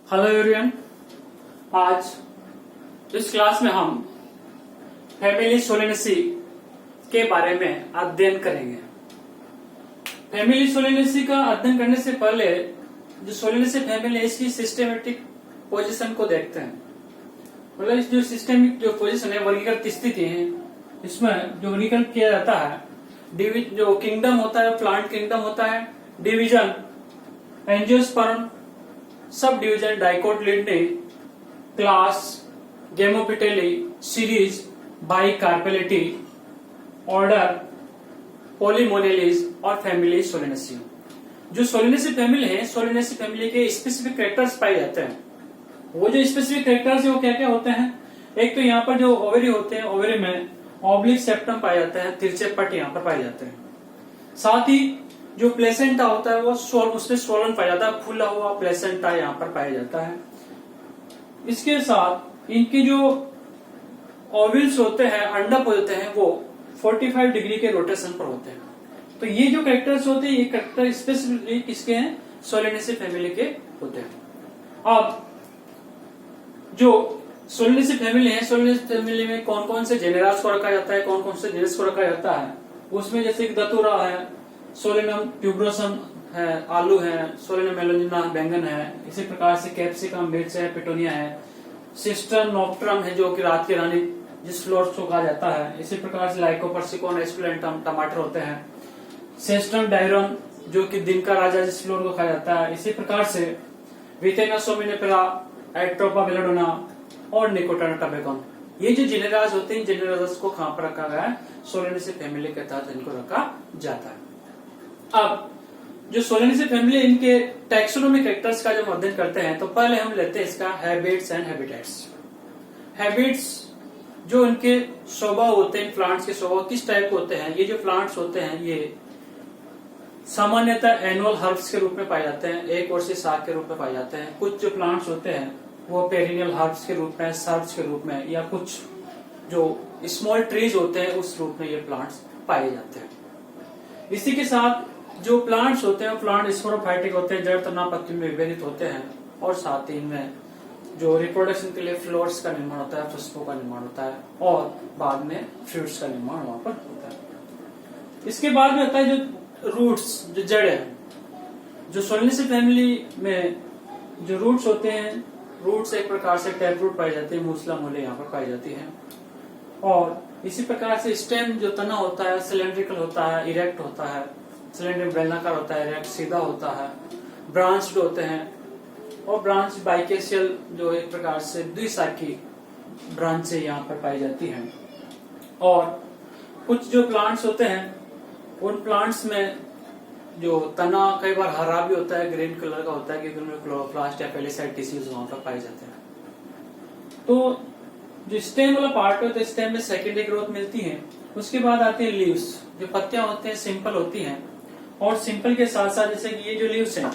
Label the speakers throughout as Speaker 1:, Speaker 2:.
Speaker 1: Hello everyone. आज इस class में हम फैमिली सोलेनेसी के बारे में अध्ययन करेंगे। फैमिली सोलेनेसी का अध्ययन करने से पहले जो सोलेनेसी फैमिली है इसकी सिस्टेमेटिक पोजीशन को देखते हैं। मतलब इस जो सिस्टेमिक जो पोजीशन है, वर्गीकृत स्थिति है, इसमें जो वर्गीकरण किया जाता है, जो किंगडम होता है, प्लांट किंगडम होता है, division, angiosperm, subdivision, dicotyledonae, class, gamopetalae, series, bicarpellatae, order, polemoniales और फैमिली सोलेनेसी। जो सोलेनेसी फैमिली है, सोलेनेसी फैमिली के स्पेसिफिक कैरेक्टर्स पाए जाते हैं। वो जो स्पेसिफिक कैरेक्टर्स है वो क्या क्या होते हैं? एक तो यहाँ पर जो ओवरी होते हैं, ओवरी में ऑब्लिक सेप्टम पाए जाते हैं, तिरछे पट यहाँ पर पाए जाते हैं। साथ ही जो प्लेसेंटा होता है वो उसमें स्वोलन पाया जाता है, फूला हुआ प्लेसेंटा यहाँ पर पाया जाता है। इसके साथ इनके जो ओवल्स होते हैं, अंडक होते हैं, वो 45 डिग्री के रोटेशन पर होते हैं। तो ये जो कैरेक्टर्स होते हैं, ये कैरेक्टर स्पेसिफिकली किसके हैं? सोलेनेसी फैमिली के होते हैं। अब जो सोलेनेसी फैमिली है, सोलेनेसी फैमिली में कौन कौन से जेनेरास को रखा जाता है, कौन कौन से जेनस को रखा जाता है, उसमें जैसे दतुरा है, सोलेनम ट्यूबरोसम है, आलू है, सोलेनम मेलोनिना बैंगन है, इसी प्रकार से कैप्सिकम, मिर्च है, पिटोनिया है, सिस्टम नोक्ट्रम है जो कि रात की रानी जिस फ्लोर्स को कहा जाता है, इसी प्रकार से लाइकोपर्सिकॉन, एस्कुलेंटम, टमाटर होते हैं, सेस्टम डायरन जो कि दिन का राजा जिस फ्लोर को कहा जाता है, इसी प्रकार से विटेना सोमिनेपेरा, एट्रोपा बेलाडोना और निकोटाना टबेकॉन। ये जो जेनेरास होते हैं, जेनेरास को कहां पर रखा गया है? सोलेनेसी फैमिली के तहत इनको रखा जाता है। अब जो सोलेनेसी फैमिली, इनके टैक्सोनॉमिक कैरेक्टर्स का जब अध्ययन करते हैं तो पहले हम लेते हैं इसका हैबिट्स एंड हैबिटेट्स। हैबिट्स जो इनके स्वभाव होते हैं, प्लांट्स के स्वभाव किस टाइप के होते हैं? ये जो प्लांट्स होते हैं ये सामान्यतः एनुअल हर्ब्स के रूप में पाए जाते हैं, एक वर्षीय शाक के रूप में पाए जाते हैं। कुछ जो प्लांट्स होते हैं वो पेरिनियल हर्ब्स के रूप में, सर्ब्स के रूप में, या कुछ जो स्मॉल ट्रीज होते हैं उस रूप में ये प्लांट्स पाए जाते हैं। इसी के साथ जो प्लांट्स होते हैं, प्लांट स्पोरोफाइटिक होते हैं, जड़ तना पत्ती में विभेदित होते हैं, और साथ ही इनमें जो रिप्रोडक्शन के लिए फ्लोर्स का निर्माण होता है, पुष्पों का निर्माण होता है, और बाद में फ्रूट्स का निर्माण वहां पर होता है। इसके बाद में होता है जो रूट्स, जो जड़ है। जो सोलेनेसी फैमिली में जो रूट्स होते हैं, रूट्स एक प्रकार से टैप रूट पाई जाती है, मूसला मूले यहाँ पर पाई जाती है, और इसी प्रकार से स्टेम जो तना होता है सिलेंड्रिकल होता है, इरेक्ट होता है, सिलेंडर बेलनाकार होता है, इरेक्ट सीधा होता है, ब्रांच्ड होते हैं, और ब्रांच बाइकेशियल जो एक प्रकार से द्विशाखी ब्रांच यहाँ पर पाई जाती है। और कुछ जो प्लांट्स होते हैं उन प्लांट्स में जो तना कई बार हरा भी होता है, ग्रीन कलर का होता है, क्योंकि उनमें क्लोरोप्लास्ट या पेलिसाइड टिश्यूज वहां पर पाए जाते हैं। तो जो स्टेम वाला पार्ट होता है, स्टेम में सेकेंडरी ग्रोथ मिलती है। उसके बाद आते हैं लीव्स, जो पत्तियां होती हैं सिंपल होती हैं, और सिंपल के साथ साथ जैसे कि ये जो लीव्स हैं,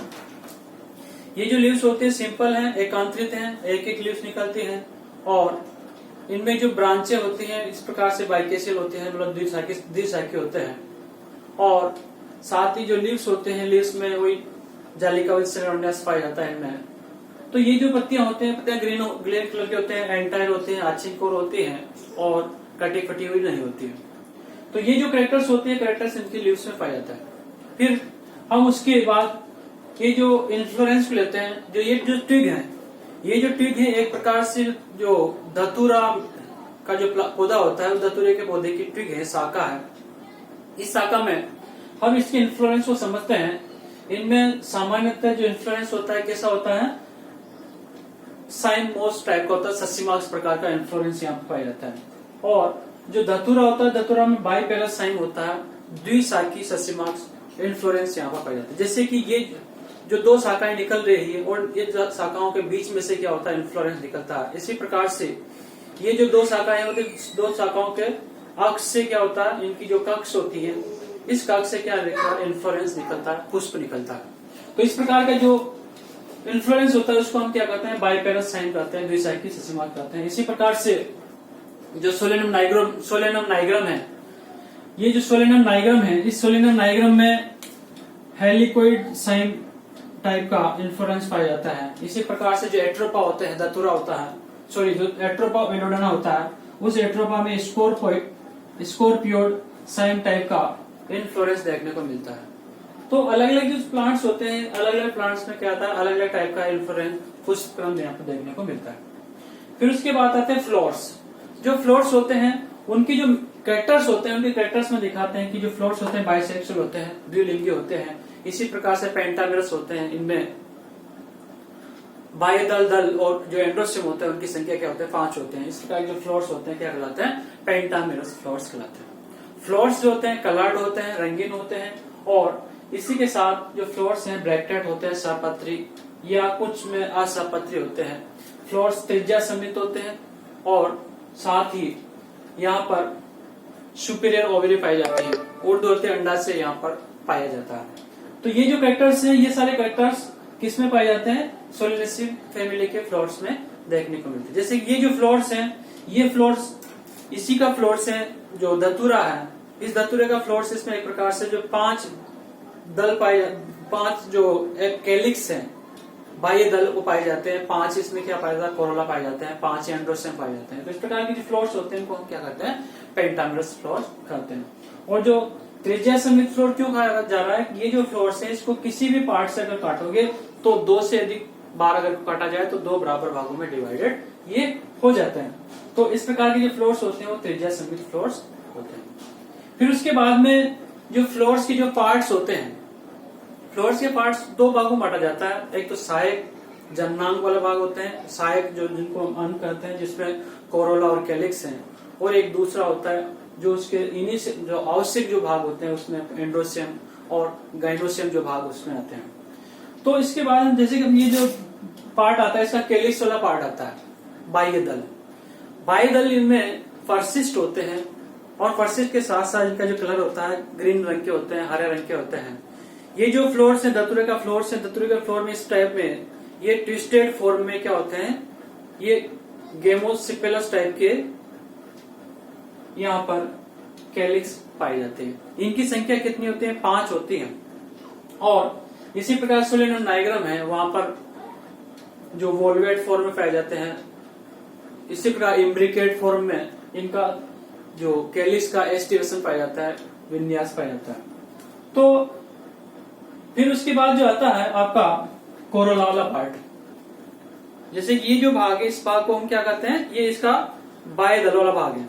Speaker 1: ये जो लीव्स होते हैं सिंपल हैं, एकांतरित हैं, एक एक लीव्स निकलती हैं, और इनमें जो ब्रांचें होती हैं इस प्रकार से बाइकेशियल होते हैं, मतलब द्विशाखी होते हैं। और साथ ही जो लीव्स होते हैं, लीव्स में वही जालिका पाया जाता है इनमें। तो ये जो पत्तियां होते हैं, पत्तियां ग्रीन कलर के होते हैं, एंटायर होते हैं, आछिनकोर होती हैं, और कटी फटी हुई नहीं होती है। तो ये जो कैरेक्टर्स होते हैं, कैरेक्टर्स इनके लीव्स में पाया जाता है। फिर हम उसके बाद ये जो इन्फ्लोरेंस को लेते हैं, जो ये जो ट्विग है, ये जो ट्विग है एक प्रकार से जो धतूरा का जो पौधा होता है, धतूरे के पौधे की ट्विग है, शाखा है। इस शाखा में हम इसके इन्फ्लोरेंस को समझते हैं। इनमें सामान्यतः जो इन्फ्लोरेंस होता है कैसा होता है? साइन मोस्ट टाइप का होता है, सस्सीमाक्स प्रकार का इन्फ्लोरेंस यहाँ पर पाया जाता है। और जो धतूरा होता है, धतूरा में बाइपेलस साइन होता है, द्विशाखी सस्सीमाक्स इन्फ्लोरेंस यहाँ पर पाया जाता है। जैसे कि ये जो दो शाखाएं निकल रही है और ये शाखाओं के बीच में से क्या होता है? इन्फ्लोरेंस निकलता है। इसी प्रकार से ये जो दो शाखाएं होती है, दो शाखाओं के अक्ष से क्या होता है? इनकी जो कक्ष होती है, इस कक्ष से क्या निकलता है? इन्फ्लोरेंस निकलता है, पुष्प निकलता है। तो इस प्रकार का जो इन्फ्लोरेंस होता है उसको हम क्या कहते हैं? बाइपेलस साइन कहते हैं, द्विशाखी सस्सीमाक्स कहते हैं। इसी प्रकार से जो सोलेनम नाइग्रम है, ये जो सोलेनम नाइग्रम है, इस सोलेनम नाइग्रम में हेलिकोइड साइन टाइप का इन्फ्लोरेंस पाया जाता है। इसी प्रकार से जो एट्रोपा होते हैं, धतूरा होता है, सॉरी जो एट्रोपा वेलोडेना होता है, उस एट्रोपा में स्कोरपियोड साइम टाइप का इन्फ्लोरेंस देखने को मिलता है। तो अलग अलग जो प्लांट्स होते हैं, अलग अलग प्लांट्स में क्या आता है, अलग अलग टाइप का इन्फ्लोरेंस पुष्प यहाँ पर देखने को मिलता है। फिर उसके बाद आते हैं फ्लोर्स। जो फ्लोर्स होते हैं उनकी जो कैरेक्टर्स होते हैं, उनके कैरेक्टर्स में दिखाते हैं कि जो फ्लोर्स होते हैं बाइसेक्सुअल होते हैं, द्विलिंगी होते हैं। इसी प्रकार से पेंटामेरस होते हैं, इनमें बाह्य दल और जो एंड्रोस्टियम होते हैं उनकी संख्या क्या होते हैं, 5 होते हैं। इस प्रकार जो फ्लोर्स होते हैं क्या कहलाते हैं, पेंटामेरस फ्लोर्स कहलाते हैं। फ्लोर्स जो होते हैं कलर्ड होते हैं, रंगीन होते हैं, और इसी के साथ जो फ्लोर्स हैं ब्रैक्टेड होते हैं, सपत्री या कुछ में असपत्री होते हैं। फ्लोर्स त्रिज्या समित होते हैं और साथ ही यहाँ पर सुपीरियर ओवरी पाई जाती है, ऊर्ध्ववर्ती अंडाशय यहाँ पर पाया जाता है। तो ये जो कैरेक्टर्स हैं, ये सारे कैरेक्टर्स किसमें पाए जाते हैं, सोलेनेसी फैमिली के फ्लोर्स में देखने को मिलते हैं। जैसे ये जो फ्लोर्स हैं, ये फ्लोर्स इसी का फ्लोर्स है जो धतूरा है। इस धतूरे का फ्लोर्स इसमें एक प्रकार से जो 5 दल पाए, 5 जो एक कैलिक्स है, बाह्य दल वो पाए जाते हैं। 5 इसमें क्या पाया जाता है, कोरोला पाए जाते हैं। 5 एंड्रोस्टियम पाए जाते हैं। तो इस प्रकार के जो फ्लोर्स होते हैं इनको हम क्या करते हैं, पेंटामेरस फ्लोर्स कहते हैं। और जो त्रिज्या समित फ्लोर क्यों कहा जा रहा है, ये जो फ्लोर्स है इसको किसी भी पार्ट से अगर काटोगे तो 2 से अधिक बार अगर काटा जाए तो 2 बराबर भागों में डिवाइडेड ये हो जाते हैं। तो इस प्रकार के जो फ्लोर्स होते हैं वो त्रिज्या समित फ्लोर्स होते हैं। फिर उसके बाद में जो फ्लोर्स की जो पार्ट्स होते हैं, फ्लोर्स के पार्ट्स 2 भागों में बांटा जाता है। एक तो सहायक जन्नांग वाला भाग होते हैं, सहायक जो जिनको हम अंग कहते हैं, जिसमें कोरोला और कैलिक्स हैं, और एक दूसरा होता है जो उसके इन्हीं से जो आवश्यक जो भाग होते हैं उसमें एंड्रोसियम और गाइनोसियम जो भाग उसमें आते हैं। तो इसके बाद जैसे कि ये जो पार्ट आता है इसका कैलिक्स वाला पार्ट आता है, बाह्य दल। बाह्य दल इनमें फर्सिस्ट होते हैं, और फर्सिस्ट के साथ साथ इनका जो कलर होता है ग्रीन रंग के होते हैं, हरे रंग के होते हैं। ये जो फ्लोर्स है धतूरे का फ्लोर्स है, धतूरे का फ्लोर में इस टाइप में ये ट्विस्टेड फॉर्म में क्या होते हैं, ये गेमोसिपेलस टाइप के यहाँ पर कैलिक्स पाए जाते हैं। इनकी संख्या कितनी होती है, 5 होती है। और इसी प्रकार सोलेनोन नाइग्रम है, वहां पर जो वोल्वेट फॉर्म में पाए जाते हैं। इसी प्रकार इम्ब्रिकेट फॉर्म में इनका जो कैलिक्स का एस्टिवेशन पाया जाता है, विन्यास पाया जाता है। तो फिर उसके बाद जो आता है आपका कोरोला वाला पार्ट। जैसे ये जो भाग है इस भाग को हम क्या कहते हैं, ये इसका बाह्य दल वाला भाग है।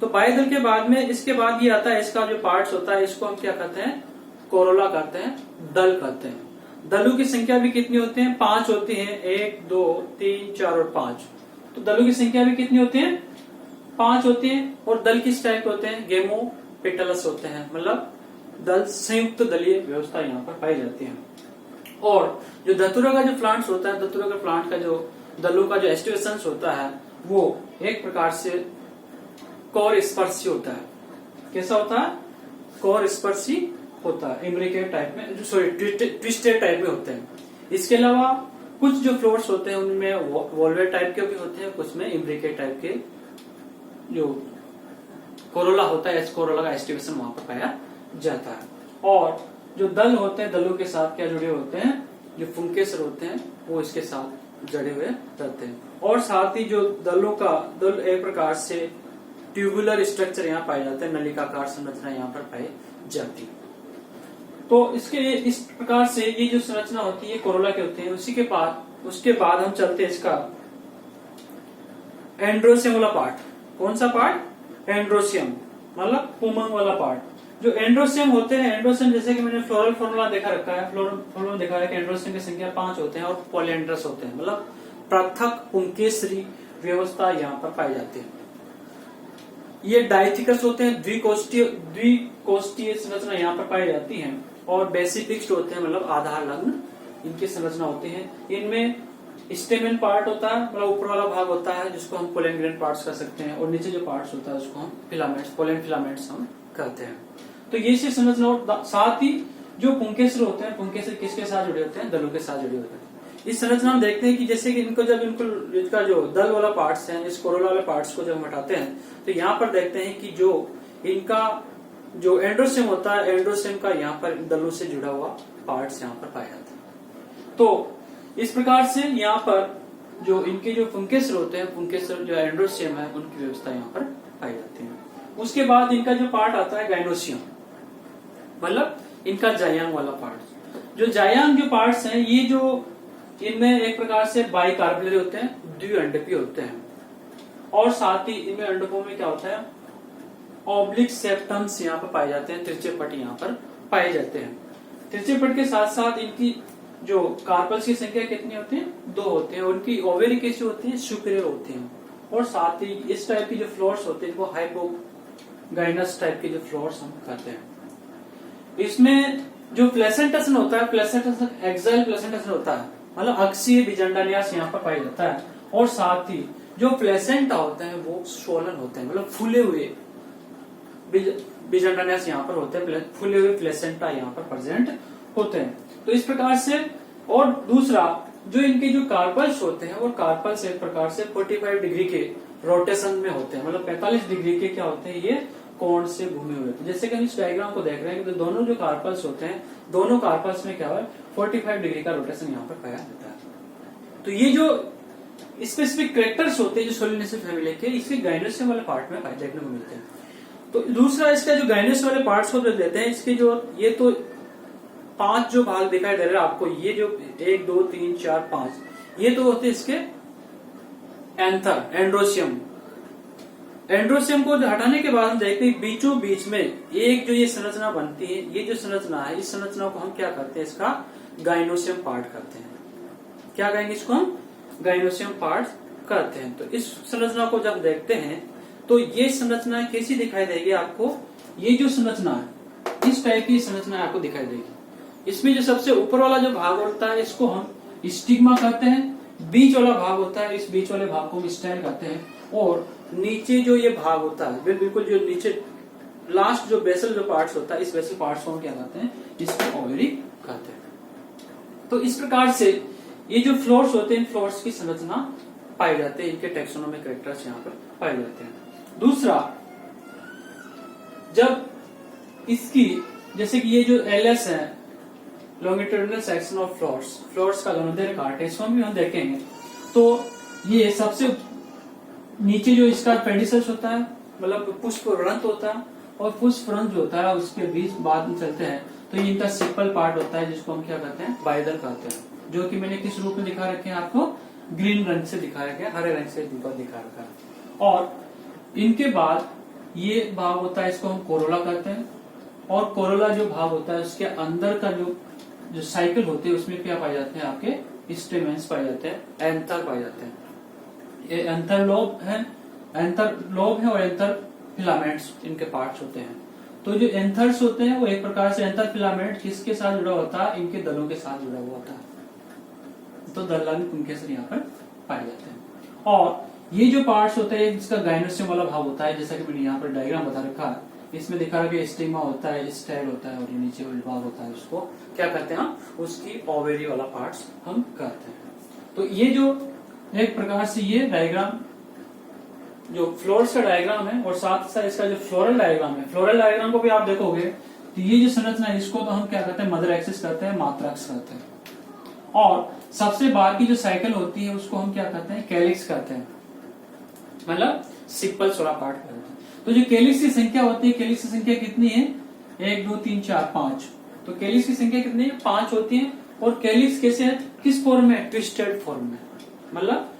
Speaker 1: तो बाह्य दल के बाद में इसके बाद ये आता है इसका जो पार्ट्स होता है इसको हम क्या कहते हैं, कोरोला कहते हैं, दल कहते हैं। दलों की संख्या भी कितनी होती है, 5 होती है। 1 2 3 4 और 5। तो दलों की संख्या भी कितनी होती है, 5 होती है। और दल किस टाइप के होते हैं, गेमोपेटलस होते हैं, मतलब दल संयुक्त दलीय व्यवस्था यहाँ पर पाई जाती है। और जो धतूरा का जो प्लांट्स होता है, धतूरा का प्लांट का जो दलों का जो एस्टिवेशन होता है वो एक प्रकार से कोर स्पर्शी होता है। कैसा होता है, कोर स्पर्शी होता है, इम्ब्रिकेट टाइप में, सॉरी ट्विस्टेड टाइप में होते हैं। इसके अलावा कुछ जो फ्लोर्स होते हैं उनमें वोल्वेट टाइप के भी होते हैं, कुछ में इम्ब्रिकेट टाइप के जो कोरोला होता है, कोरोला का एस्टिवेशन वहां पर पाया जाता है। और जो दल होते हैं, दलों के साथ क्या जुड़े होते हैं, जो फुंकेसर होते हैं वो इसके साथ जड़े हुए रहते हैं। और साथ ही जो दलों का दल एक प्रकार से ट्यूबुलर स्ट्रक्चर यहाँ पाए जाते हैं, नलिकाकार संरचना यहाँ पर पाई जाती है। तो इसके इस प्रकार से ये जो संरचना होती है कोरोला के होते हैं। उसके बाद हम चलते हैं इसका एंड्रोसियम वाला पार्ट। कौन सा पार्ट, एंड्रोसियम मतलब पुमंग वाला पार्ट। जो एंड्रोसियम होते हैं, एंड्रोसियम जैसे कि मैंने फ्लोरल फॉर्मूला देखा रखा है, फ्लोरल देखा है कि एंड्रोसियम की संख्या 5 होते हैं और पॉलिएंड्रस होते हैं, मतलब पृथक पुंकेसरी व्यवस्था यहाँ पर पाई जाती है। ये डाइथिकस होते हैं, द्विकोष्ठीय संरचना यहाँ पर पाई जाती है। और बेसिफिक्स्ड होते हैं, मतलब आधार लग्न इनकी संरचना होती है। इनमें स्टेमन पार्ट होता है, मतलब ऊपर वाला भाग होता है जिसको हम पोलन ग्रेन पार्ट्स कह सकते हैं, और नीचे जो पार्ट्स होता है उसको हम फिलामेंट्स, पोलन फिलामेंट्स हम कहते हैं। तो ये से संरचना, और साथ ही जो पुंकेसर होते हैं, पुंकेसर किसके साथ जुड़े होते हैं, दलों के साथ जुड़े होते हैं। इस संरचना में देखते हैं कि जैसे कि इनको जब इसका जो दल वाला पार्ट्स है, इस कोरोला वाले पार्ट्स को जब हम हटाते हैं तो यहाँ पर देखते हैं कि जो इनका जो एंड्रोसियम होता है, एंड्रोसियम का यहाँ पर दलों से जुड़ा हुआ पार्ट्स यहाँ पर पाया जाता है। तो इस प्रकार से यहाँ पर जो इनके जो पुंकेसर होते हैं, पुंकेसर जो एंड्रोसियम है, उनकी व्यवस्था यहाँ पर पाई जाती है। उसके बाद इनका जो पार्ट आता है गाइनोसियम, मतलब इनका जायांग वाला पार्ट। जो जायांग जो पार्ट्स हैं, ये जो इनमें एक प्रकार से बाइकार्बोनरी होते हैं, द्विअंडकीय होते हैं, और साथ ही इनमें अंडकों में क्या होता है, ऑब्लिक सेप्टम्स यहाँ पर पाए जाते हैं, तिरछे पट यहाँ पर पाए जाते हैं। तिरछे पट के साथ साथ इनकी जो कार्पल्स की संख्या कितनी होती है, 2 होते हैं। उनकी ओवेरी कैसी होती है, सुपीरियर होती है। और साथ ही इस टाइप की जो फ्लोर्स होते हैं वो हाइपोगाइनस टाइप के जो फ्लोर्स हम करते हैं। इसमें जो प्लेसेंटसन होता है, प्लेसेंटसन एक्साइल प्लेसेंटसन होता है, मतलब अक्षीय बीजांडान्यास यहाँ पर पाया जाता है। और साथ ही जो प्लेसेंटा होते हैं वो स्वोलन होते हैं, मतलब फूले हुए बीजांडान्यास यहाँ पर होते हैं, फूले हुए प्लेसेंटा यहाँ पर प्रेजेंट होते हैं। तो इस प्रकार से, और दूसरा जो इनके जो कार्पल्स होते हैं, वो कार्पल्स एक प्रकार से 45 डिग्री के रोटेशन में होते हैं, मतलब 45 डिग्री के क्या होते हैं, ये कोण से घूमे हुए होते हैं। जैसे कि हम इस डायग्राम को देख रहे हैं कि तो दोनों जो कार्पल्स होते हैं, दोनों कार्पल्स में क्या है, 45 डिग्री का रोटेशन यहाँ पर पाया जाता है। तो ये जो स्पेसिफिक कैरेक्टर्स होते हैं जो सोलिनेसिस फैमिली के, इसके गाइनोसियम वाले पार्ट में देखने को मिलते हैं। तो दूसरा इसका जो गाइनोसियम वाले पार्ट्स को जो देते हैं, इसके जो ये तो 5 जो भाग दिखाई दे रहे हैं आपको, ये जो 1 2 3 4 5, ये तो होते हैं इसके एंथर एंड्रोसियम। एंड्रोसियम को हटाने के बाद हम देखते हैं बीचों बीच में एक जो ये संरचना बनती है, ये जो संरचना है, इस संरचना को हम क्या करते हैं, इसका गाइनोसियम पार्ट करते हैं। क्या कहेंगे इसको हम, गाइनोसियम पार्ट करते हैं। तो इस संरचना को जब देखते हैं तो ये संरचना कैसी दिखाई देगी आपको, ये जो संरचना है इस टाइप की संरचना आपको दिखाई देगी। इसमें जो सबसे ऊपर वाला जो भाग होता है इसको हम स्टिग्मा कहते हैं, बीच वाला भाग होता है, इस बीच वाले भाग को हम स्टाइल कहते हैं, और नीचे जो ये भाग होता है, बिल्कुल जो नीचे लास्ट जो बेसल जो पार्ट्स होता है, इस बेसल पार्ट्स को हम क्या कहते हैं, इसको ओवरी कहते हैं। तो इस प्रकार से ये जो फ्लोर्स होते हैं, इन फ्लोर्स की संरचना पाई जाती है, इनके टेक्सोनोमिक कैरेक्टर्स यहाँ पर पाए जाते हैं। दूसरा, जब इसकी जैसे कि ये जो एलएस है, longitudinal section of floors, floors का घनोदय काट है, इसको भी हम देखेंगे। तो ये सबसे नीचे जो इसका पेडिसल्स होता है, मतलब पुष्प व्रंत होता है, और पुष्प व्रंत जो होता है उसके बीच बाद में चलते हैं, तो ये इनका सिंपल पार्ट होता है, जिसको हम क्या कहते हैं, बाइदल कहते हैं, जो कि मैंने किस रूप में दिखा रखे हैं आपको, ग्रीन रंग से दिखाया गया, हरे रंग से दिखा रखा है। और इनके बाद ये भाग होता है, इसको हम कोरोला कहते हैं, और कोरोला जो भाग होता है उसके अंदर का जो साइकिल होते हैं, उसमें क्या पाए जाते हैं, आपके स्टेमेंस पाए जाते हैं, एंथर पाए जाते हैं। ये एंथर लोब है और एंथर फिलामेंट्स इनके पार्ट्स होते हैं। तो जो एंथर्स होते हैं वो एक प्रकार से एंथर फिलामेंट किसके साथ जुड़ा होता है, इनके दलों के साथ जुड़ा हुआ होता है। तो दलनांग पुंकेसर यहाँ पर पाए जाते हैं। और ये जो पार्ट्स होते हैं, जिसका गाइनोसियम वाला भाग होता है, जैसा कि मैंने यहाँ पर डायग्राम बता रखा है, इसमें दिखा रहा है स्टिग्मा होता है, स्टाइल होता है, और ये नीचे वाला भाग होता है, उसको क्या कहते हैं, उसकी ओवेरी वाला पार्ट्स हम कहते हैं। तो ये जो एक प्रकार से ये डायग्राम जो फ्लोर्स का डायग्राम है, और साथ साथ इसका जो फ्लोरल डायग्राम है, फ्लोरल डायग्राम को भी आप देखोगे तो ये जो संरचना है, इसको तो हम क्या कहते हैं, मदर एक्सिस कहते हैं, मात्राक्स कहते हैं। और सबसे बाहर की जो साइकिल होती है उसको हम क्या कहते हैं, कैलिक्स कहते हैं, मतलब सिंपल सोलर पार्ट कहते हैं। तो जो कैलिक्स की संख्या होती है, कैलिक्स की संख्या कितनी है, 1 2 3 4 5। तो कैलिक्स की संख्या कितनी है, 5 होती है। और कैलिक्स कैसे है, किस फॉर्म में, ट्विस्टेड फॉर्म में, मतलब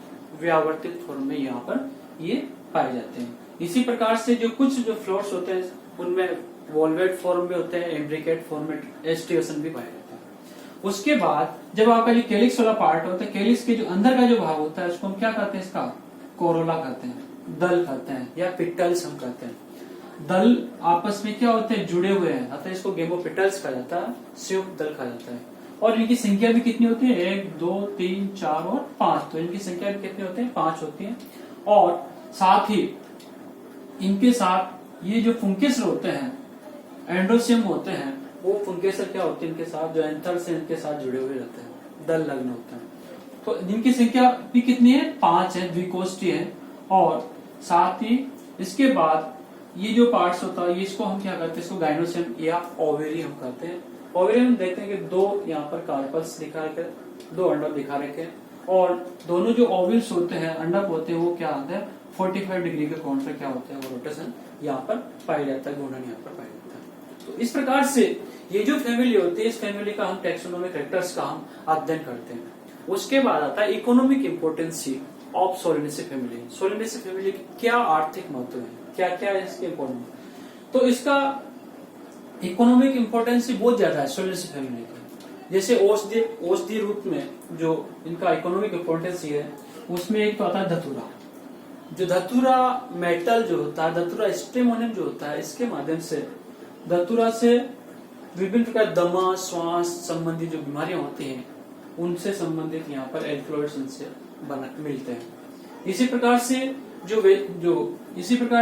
Speaker 1: व्यावर्तित फॉर्म में यहाँ पर ये पाए जाते हैं। इसी प्रकार से जो कुछ जो फ्लोर्स होते हैं उनमें वॉल्वेट फॉर्म में होते हैं, एम्ब्रिकेट फॉर्म में एस्टिवेशन भी पाए जाते हैं। उसके बाद जब आपका जो कैलिक्स वाला पार्ट होता है, कैलिक्स के जो अंदर का जो भाग होता है उसको हम क्या कहते हैं, इसका कोरोला कहते हैं, दल कहते हैं, या पिटल्स हम कहते हैं। दल आपस में क्या होते हैं, जुड़े हुए हैं, अतः इसको गेमोपिटल्स कहा जाता है, संयुक्त दल कहा जाता है। और इनकी संख्या भी कितनी होती है, 1 2 3 4 और 5। तो इनकी संख्या भी कितनी होती है, 5 होती है। और साथ ही इनके साथ ये जो पुंकेसर होते हैं, एंड्रोसियम होते हैं, वो पुंकेसर क्या होते हैं, इनके साथ जो एंथर से इनके साथ जुड़े हुए रहते हैं, दल लग्न होते हैं। तो इनकी संख्या भी कितनी है, 5 है, द्विकोष्ठी है। और साथ ही इसके बाद ये जो पार्ट्स होता है, ये इसको हम क्या करते हैं, इसको गाइनोसियम या ओवेरी हम कहते हैं। ओवेरियम में देखते हैं कि दो यहाँ पर कार्पल्स दिखा रखे, दो अंडक दिखा रखे, और दोनों जो ओवल्स होते हैं, अंडक होते हैं, वो क्या होता है 45 डिग्री के कोण पे क्या होता है वो रोटेशन यहाँ पर पाया जाता है, घूर्णन यहाँ पर पाया जाता है। तो इस प्रकार से ये जो फैमिली होती है, इस फैमिली का हम टैक्सोनॉमिक कैरेक्टर्स का हम अध्ययन करते हैं। उसके बाद आता है economic importancy of Solanaceae family. Solanaceae family की क्या आर्थिक महत्व है, क्या क्या है इसके इकोनॉमी, तो इसका इकोनॉमिक इंपोर्टेंसी बहुत ज्यादा है सोलेनेसी फैमिली का। जैसे औषधि रूप में जो इनका इकोनॉमिक इंपोर्टेंसी है, उसमें एक तो आता है धतूरा। जो धतूरा मेटल जो होता है, धतूरा स्टेमोनियम जो होता है, इसके माध्यम से धतूरा से विभिन्न प्रकार दमा श्वास संबंधी जो बीमारियां होती हैं, उनसे संबंधित यहाँ पर एल्कलॉइड्स इनसे मिलते हैं। इसी प्रकार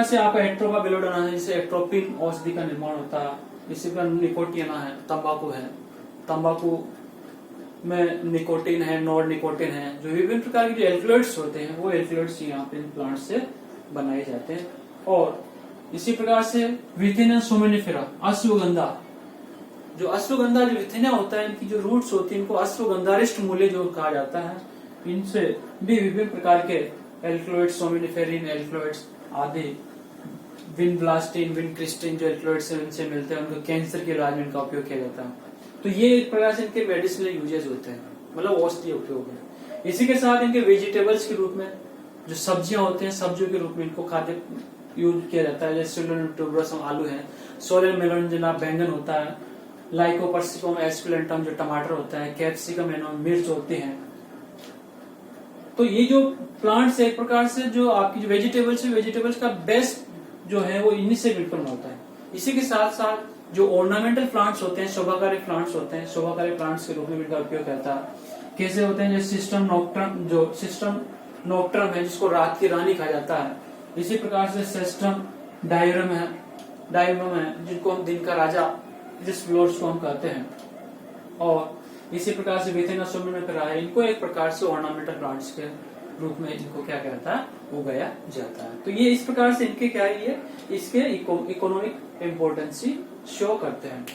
Speaker 1: से आपका एट्रोपा बेलोडाना है, जिससे एट्रोपिन औषधि का निर्माण होता है। इसी प्रकार निकोटिना है, तंबाकू है, तंबाकू में निकोटिन है, नॉर निकोटिन है, जो विभिन्न प्रकार के जो एल्कलॉइड्स होते हैं, वो एल्कलॉइड्स यहाँ पे प्लांट से बनाए जाते हैं। और इसी प्रकार से विथिना सोमेनिफेरा, अश्वगंधा, जो अश्वगंधा जो विथिना होता है, इनकी जो रूट्स होती है, इनको अश्वगंधारिष्ट मूल्य जो कहा जाता है, इनसे भी विभिन्न प्रकार के एल्कलॉइड्स, सोमेनिफेरिन एल्कलॉइड्स आदि, विनब्लास्टिन, विनक्रिस्टिन जो एल्कलॉइड्स हैं, इनसे मिलते हैं। उनको कैंसर के इलाज में इनका उपयोग किया जाता है। तो ये एक प्रकार से इनके मेडिसिनल यूजेज होते हैं, मतलब औषधीय उपयोग है। इसी के साथ इनके वेजिटेबल्स के रूप में जो सब्जियां होते हैं, सब्जियों के रूप में इनको खाद्य यूज किया जाता है। जैसे ट्यूबरसम आलू है, सोलर मेलोंजिना बैंगन होता है, लाइकोपर्सिकम एस्कुलेंटम जो टमाटर होता है, कैप्सिकम मिर्च होती है। तो ये जो प्लांट्स है, एक प्रकार से जो आपकी जो वेजिटेबल्स का बेस्ट जो है वो इन्हीं से बिल्कुल होता है। इसी के साथ साथ जो ऑर्नामेंटल प्लांट्स होते हैं, शोभाकारी प्लांट्स होते हैं, शोभाकारी प्लांट्स के रूप में इनका उपयोग करता है। कैसे होते हैं, जैसे सिस्टम नोक्ट्रम है, जिसको रात की रानी कहा जाता है। इसी प्रकार से सिस्टम डायरम है, जिनको हम दिन का राजा, जिस फ्लोर्स को हम कहते हैं। और इसी प्रकार से विथिना सोमेनिफेरा है, इनको एक प्रकार से ऑर्नामेंटल प्लांट्स के रूप में इनको क्या कहता है, उगाया जाता है। तो ये इस प्रकार से इनके क्या है, ये इसके इकोनॉमिक इम्पोर्टेंसी शो करते हैं।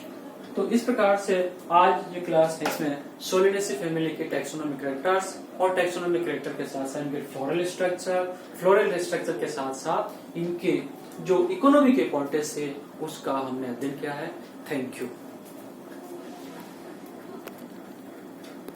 Speaker 1: तो इस प्रकार से आज जो क्लास है, इसमें सोलिनेसी फैमिली के टैक्सोनॉमिक कैरेक्टर्स और टैक्सोनॉमिक कैरेक्टर के साथ साथ इनके फ्लोरल स्ट्रक्चर के साथ साथ इनके जो इकोनॉमिक इंपॉर्टेंस है, उसका हमने अध्ययन किया है। Thank you.